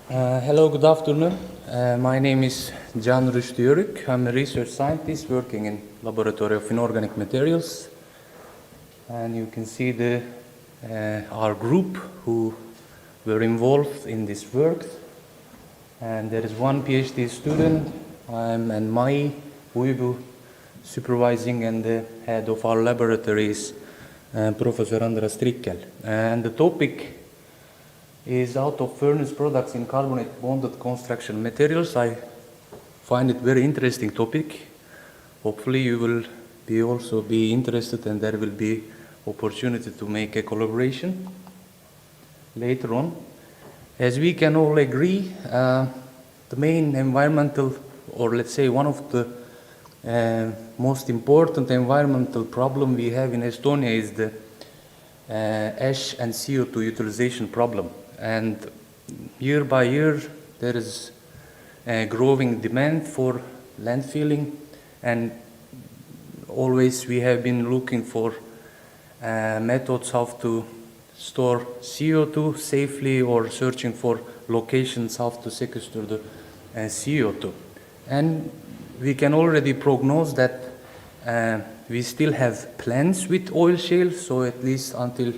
Hello, good afternoon. My name is Rüstü Yörük. I'm a research scientist working in Laboratory of Inorganic Materials. And you can see our group who were involved in this work. And there is one PhD student, and Mai Uibu supervising, and the head of our laboratory is Professor Andras Trickel. And the topic is out of furnace products in carbonate-bonded construction materials. I find it very interesting topic. Hopefully you will also be interested, and there will be opportunity to make a collaboration later on. As we can all agree, the main environmental, or let's say one of the most important environmental problem we have in Estonia is the ash and CO2 utilization problem. And year by year there is a growing demand for landfilling, and always we have been looking for methods how to store CO2 safely, or searching for locations how to sequester the CO2. And we can already prognose that we still have plans with oil shale, so at least until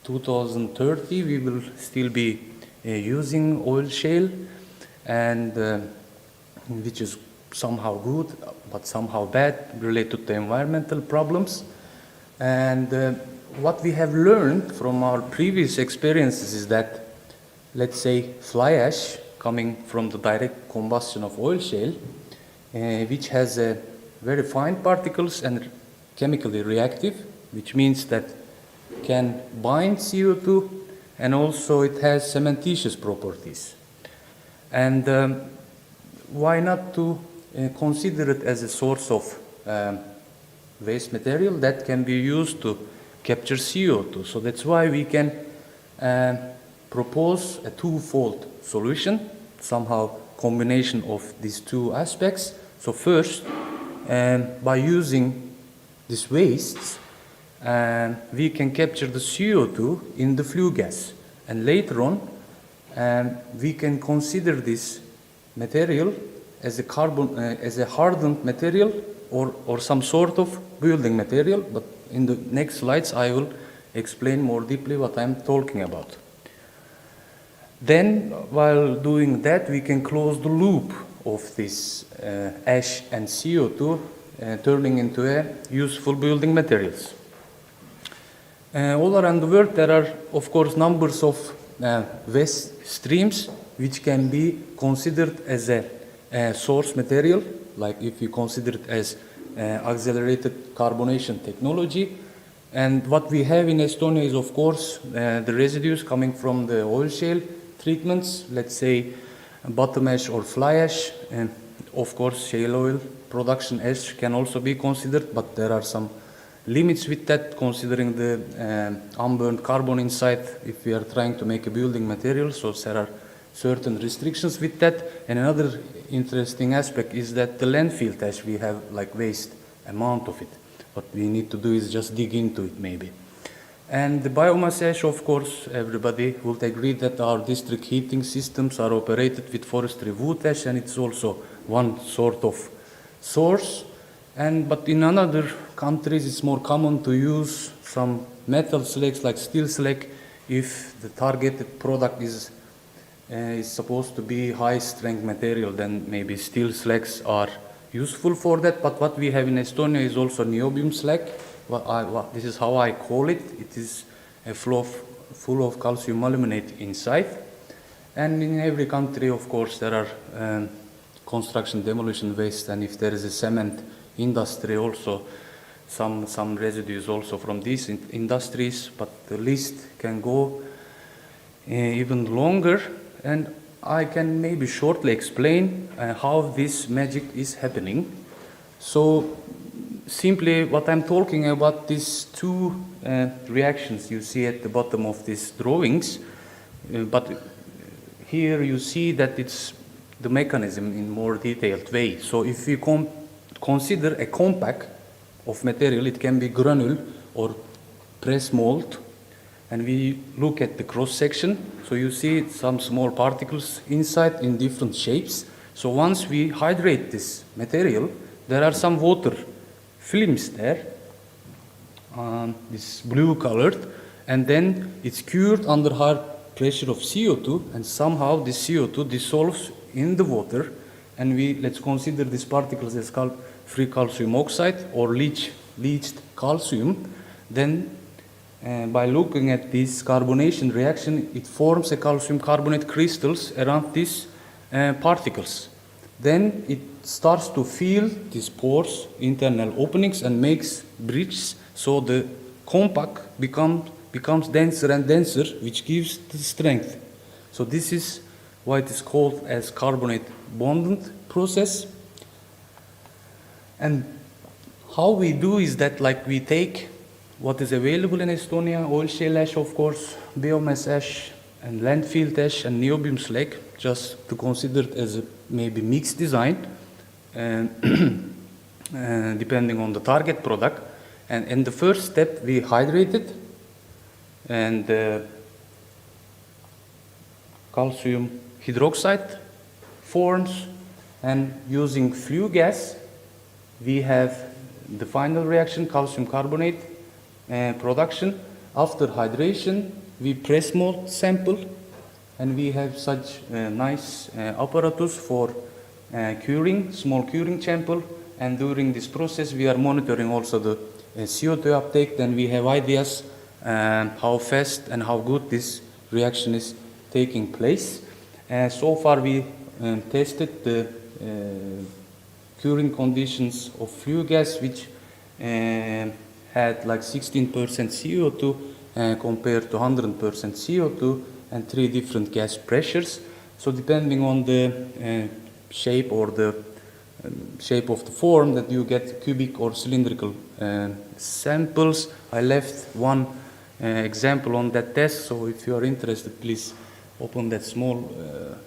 2030 we will still be using oil shale, and which is somehow good but somehow bad related to environmental problems. And what we have learned from our previous experiences is that, let's say, fly ash coming from the direct combustion of oil shale, which has very fine particles and chemically reactive, which means that can bind CO2, and also it has cementitious properties. And why not to consider it as a source of waste material that can be used to capture CO2? So that's why we can propose a twofold solution, somehow combination of these two aspects. So first, by using these wastes, we can capture the CO2 in the flue gas, and later on we can consider this material as a hardened material, or some sort of building material. But in the next slides I will explain more deeply what I'm talking about. Then, while doing that, we can close the loop of this ash and CO2, turning into a useful building materials. All around the world there are, of course, numbers of waste streams which can be considered as a source material, like if you consider it as accelerated carbonation technology. And what we have in Estonia is, of course, the residues coming from the oil shale treatments, let's say bottom ash or fly ash, and of course shale oil production ash can also be considered, but there are some limits with that, considering the unburned carbon inside if we are trying to make a building material. So there are certain restrictions with that. And another interesting aspect is that the landfill ash, we have like waste amount of it. What we need to do is just dig into it maybe. And the biomass ash, of course, everybody would agree that our district heating systems are operated with forestry wood ash, and it's also one sort of source. But in other countries it's more common to use some metal slags like steel slag if the targeted product is supposed to be high strength material. Then maybe steel slags are useful for that. But what we have in Estonia is also niobium slag. This is how I call it. It is full of calcium aluminate inside. And in every country, of course, there are construction demolition waste, and if there is a cement industry also, some residues also from these industries, but the list can go even longer. And I can maybe shortly explain how this magic is happening. So simply what I'm talking about, these two reactions you see at the bottom of these drawings, but here you see that it's the mechanism in more detailed way. So if we consider a compact of material, it can be granule or press mold, and we look at the cross section. So you see some small particles inside in different shapes. So once we hydrate this material, there are some water films there, this blue colored, and then it's cured under high pressure of CO2, and somehow this CO2 dissolves in the water, and let's consider these particles as free calcium oxide or leached calcium. Then by looking at this carbonation reaction, it forms a calcium carbonate crystals around these particles. Then it starts to fill these pores, internal openings, and makes bridges, so the compact becomes denser and denser, which gives the strength. So this is why it is called as carbonate-bonded process. And how we do is that, like, we take what is available in Estonia: oil shale ash, of course, biomass ash, and landfill ash, and niobium slag, just to consider it as a maybe mixed design, depending on the target product. And in the first step, we hydrate it, and calcium hydroxide forms, and using flue gas, we have the final reaction, calcium carbonate production. After hydration, we press mold sample, and we have such nice apparatus for curing, small curing chamber. And during this process, we are monitoring also the CO2 uptake. Then we have ideas how fast and how good this reaction is taking place. So far, we tested the curing conditions of flue gas, which had like 16% CO2 compared to 100% CO2, and 3 different gas pressures. So depending on the shape or the shape of the form, that you get cubic or cylindrical samples. I left one example on that test, so if you are interested, please open that small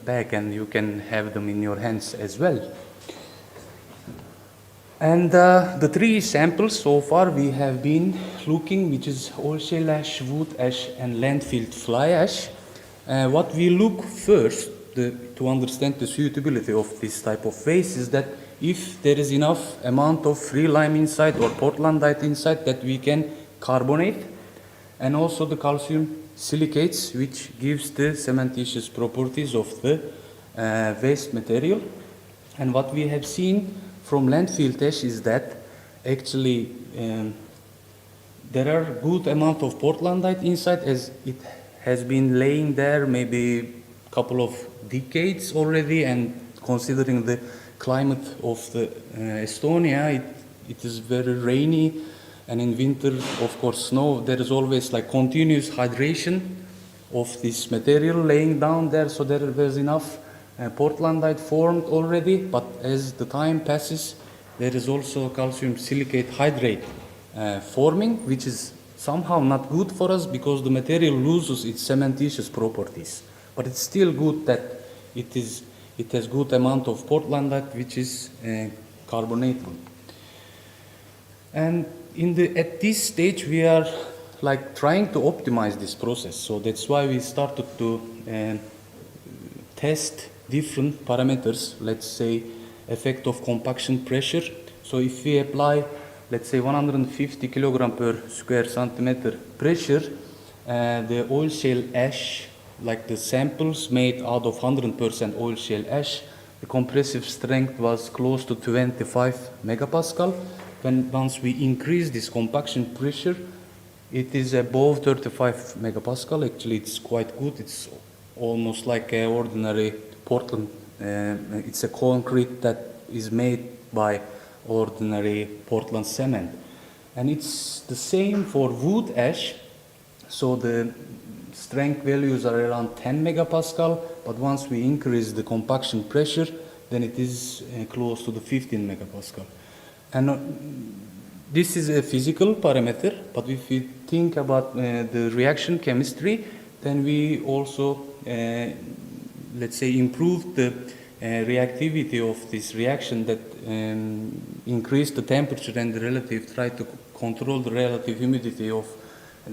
bag and you can have them in your hands as well. And the 3 samples so far we have been looking, which is oil shale ash, wood ash, and landfill fly ash. What we look first to understand the suitability of this type of waste is that if there is enough amount of free lime inside or portlandite inside, that we can carbonate, and also the calcium silicates, which gives the cementitious properties of the waste material. And what we have seen from landfill ash is that actually there are good amount of portlandite inside, as it has been laying there maybe a couple of decades already, and considering the climate of the Estonia, it is very rainy, and in winter, of course, snow. There is always like continuous hydration of this material laying down there, so there was enough portlandite formed already. But as the time passes, there is also calcium silicate hydrate forming, which is somehow not good for us because the material loses its cementitious properties. But it's still good that it has good amount of portlandite, which is carbonatable. And at this stage, we are like trying to optimize this process. So that's why we started to test different parameters. Let's say effect of compaction pressure. So if we apply, let's say 150 kilogram per square centimeter pressure, the oil shale ash, like the samples made out of 100% oil shale ash, the compressive strength was close to 25 megapascal. Once we increase this compaction pressure, it is above 35 megapascal. Actually, it's quite good. It's almost like an ordinary Portland. It's a concrete that is made by ordinary Portland cement. And it's the same for wood ash. So the strength values are around 10 megapascal, but once we increase the compaction pressure, then it is close to the 15 megapascal. And this is a physical parameter, but if we think about the reaction chemistry, then we also, let's say, improve the reactivity of this reaction, that increase the temperature and the try to control the relative humidity of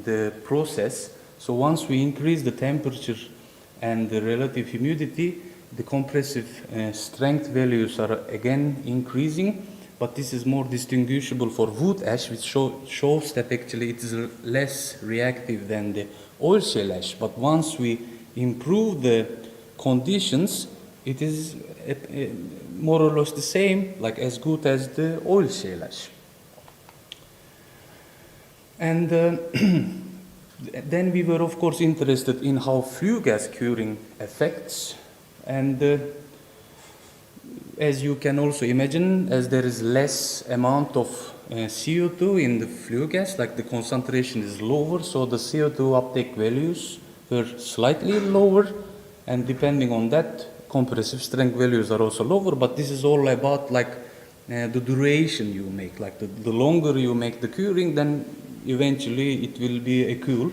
the process. So once we increase the temperature and the relative humidity, the compressive strength values are again increasing, but this is more distinguishable for wood ash, which shows that actually it is less reactive than the oil shale ash. But once we improve the conditions, it is more or less the same, like as good as the oil shale ash. And then we were of course interested in how flue gas curing affects, and as you can also imagine, as there is less amount of CO2 in the flue gas, like the concentration is lower, so the CO2 uptake values were slightly lower, and depending on that, compressive strength values are also lower, but this is all about like the duration you make, like the longer you make the curing, then eventually it will be a cool,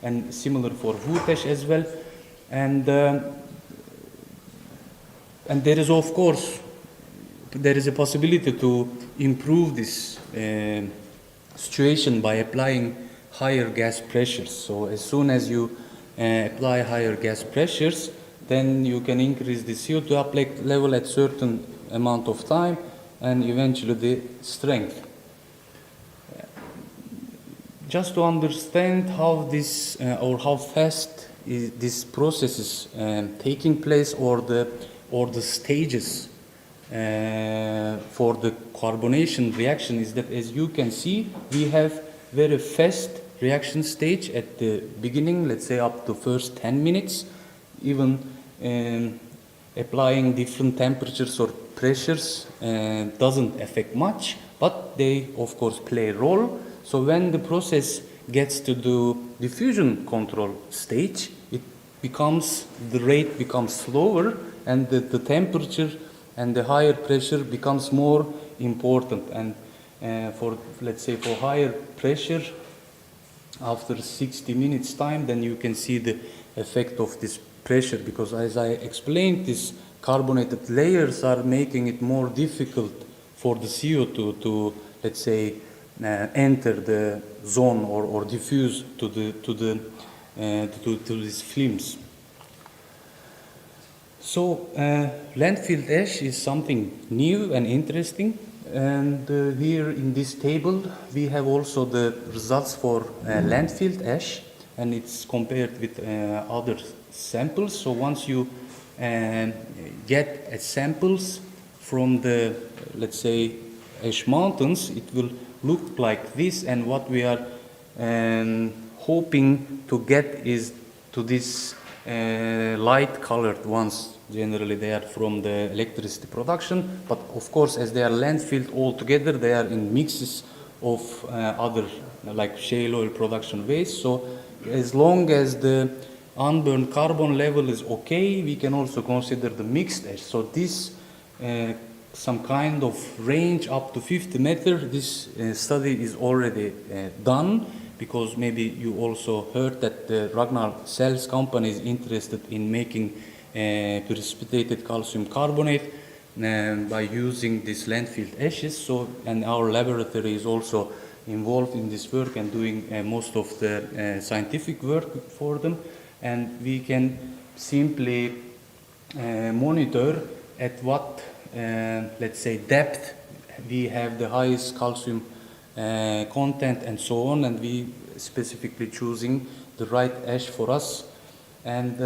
and similar for wood ash as well. And there is of course, there is a possibility to improve this situation by applying higher gas pressures. So as soon as you apply higher gas pressures, then you can increase the CO2 uptake level at certain amount of time, and eventually the strength. Just to understand how this or how fast this process is taking place, or the stages for the carbonation reaction, is that, as you can see, we have very fast reaction stage at the beginning, let's say up to first 10 minutes, even applying different temperatures or pressures doesn't affect much, but they of course play a role. So when the process gets to the diffusion control stage, the rate becomes slower, and the temperature and the higher pressure becomes more important. And for, let's say, for higher pressure, after 60 minutes time, then you can see the effect of this pressure, because as I explained, these carbonated layers are making it more difficult for the CO2 to, let's say, enter the zone or diffuse to these films. So landfill ash is something new and interesting, and here in this table we have also the results for landfill ash, and it's compared with other samples. So once you get samples from the, let's say, ash mountains, it will look like this, and what we are hoping to get is to this light colored ones. Generally they are from the electricity production, but of course, as they are landfilled all together, they are in mixes of other, like shale oil production waste. So as long as the unburned carbon level is okay, we can also consider the mixed ash. So this some kind of range up to 50 meters, this study is already done, because maybe you also heard that the Ragnar Cells company is interested in making precipitated calcium carbonate by using this landfill ashes. So, and our laboratory is also involved in this work and doing most of the scientific work for them, and we can simply monitor at what let's say depth we have the highest calcium content and so on, and we specifically choosing the right ash for us. And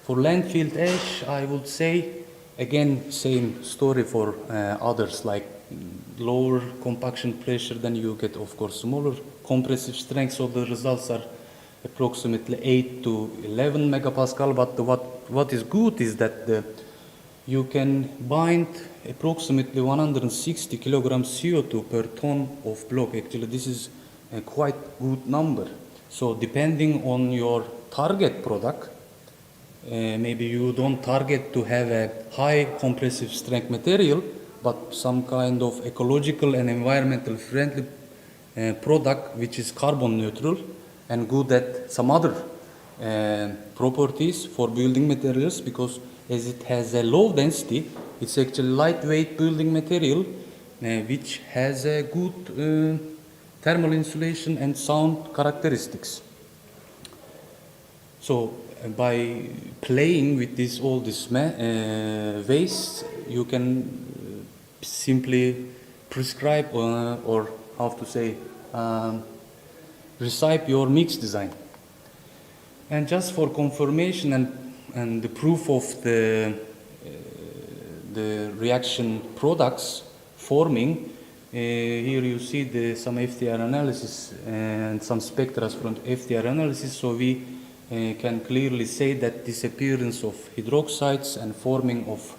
for landfill ash, I would say again same story for others, like lower compaction pressure, then you get of course smaller compressive strength, so the results are approximately 8 to 11 megapascal. But what is good is that you can bind approximately 160 kilograms CO2 per ton of block. Actually, this is a quite good number. So depending on your target product, maybe you don't target to have a high compressive strength material, but some kind of ecological and environmental friendly product which is carbon neutral and good at some other properties for building materials, because as it has a low density, it's actually lightweight building material which has a good thermal insulation and sound characteristics. So by playing with all this waste, you can simply prescribe or how to say recipe your mix design. And just for confirmation and the proof of the reaction products forming, here you see some FTR analysis and some spectra from FTR analysis. So we can clearly say that disappearance of hydroxides and forming of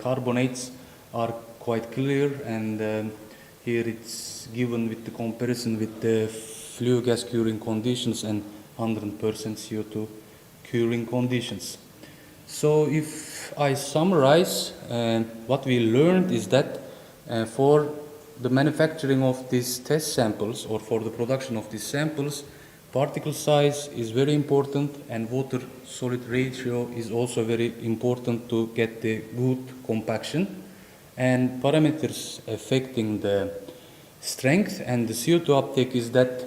carbonates are quite clear, and here it's given with the comparison with the flue gas curing conditions and 100% CO2 curing conditions. So if I summarize, what we learned is that for the manufacturing of these test samples or for the production of these samples, particle size is very important, and water solid ratio is also very important to get the good compaction. And parameters affecting the strength and the CO2 uptake is that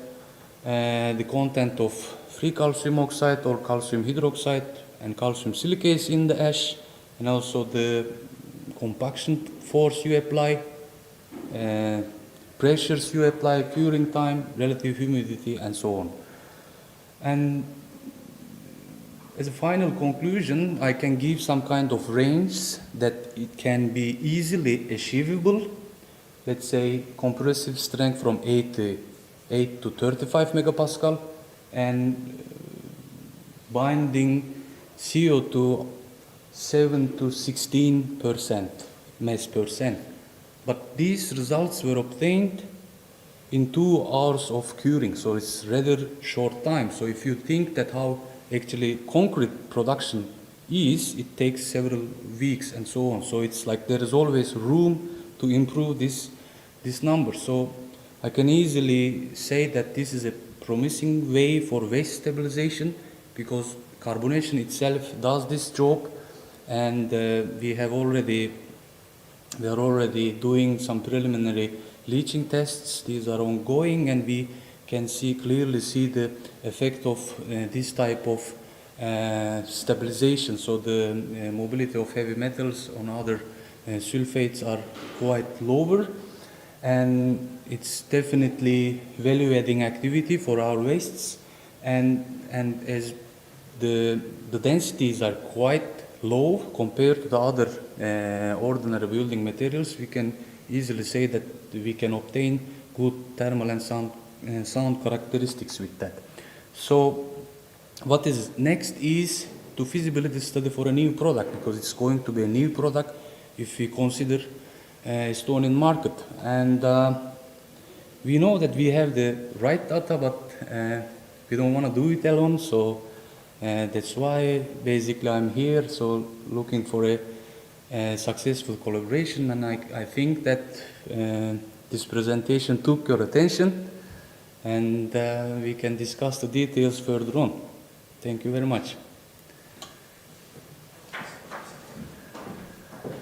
the content of free calcium oxide or calcium hydroxide and calcium silicase in the ash, and also the compaction force you apply, pressures you apply, curing time, relative humidity, and so on. And as a final conclusion, I can give some kind of range that it can be easily achievable. Let's say compressive strength from 8 to 35 megapascal, and binding CO2 7 to 16% mass percent. But these results were obtained in 2 hours of curing, so it's rather short time. So if you think that how actually concrete production is, it takes several weeks and so on. So it's like there is always room to improve this number. So I can easily say that this is a promising way for waste stabilization, because carbonation itself does this job, and we are already doing some preliminary leaching tests. These are ongoing, and we can clearly see the effect of this type of stabilization. So the mobility of heavy metals on other sulfates are quite lower, and it's definitely value-adding activity for our wastes. And as the densities are quite low compared to the other ordinary building materials, we can easily say that we can obtain good thermal and sound characteristics with that. So what is next is to feasibility study for a new product, because it's going to be a new product if we consider Estonian market. And we know that we have the right data, but we don't want to do it alone. So that's why basically I'm here, so looking for a successful collaboration. And I think that this presentation took your attention, and we can discuss the details further on. Thank you very much.